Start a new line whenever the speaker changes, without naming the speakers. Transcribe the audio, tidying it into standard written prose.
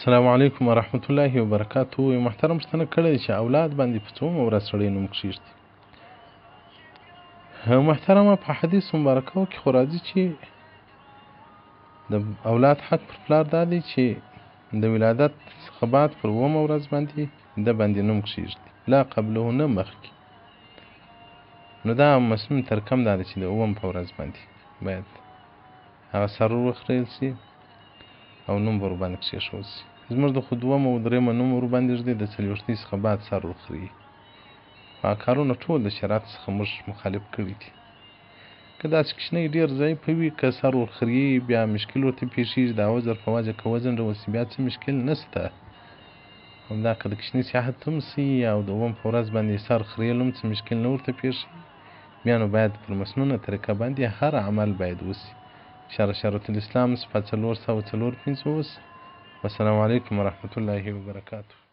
السلام علیکم ورحمت الله وبرکاتو. یو محترم پوښتنه کړې ده چې اولاد باندې په څومره ورځ سړی نوم کښېږدي. محترمه په حدیث مبارکو کې خو راځي چې د اولاد حق پر پلار دا دی چې د ولادت څخه بعد پر اوومه ورځ باندې د باندې نوم کښېږدي، لا قبله نه مخکې. نو دا مسنون ترکم دا دی چې د اووم په ورځ باندې باید هغه څلور وخریل شي او نوم به ورباندې کښېښودل شي. زموږ د خو دومه او درېیمه نوم ورباندې ږدي، د څلوېښتۍ څخه بعد سر ورخري. هغه کارونه ټول د شریعت څخه موږ مخالف کړي دي. که داسې کوچنی ډېر ضعیفه وي، که سر ورخري بیا مشکل ورته پېښېږي، د عذر په وجه که وزن ډول شي بیا څه مشکل نشته. همدا که د کوچني صحت هم شي او د اووم په ورځ باندې سر خریل هم څه مشکل نه ورته پېښ شي، بیا نو باید پر مسنونه طریقه باندې هر عمل باید وشي. شرط الاسلام صفحه 454 والسلام علیکم ورحمة الله وبرکاته.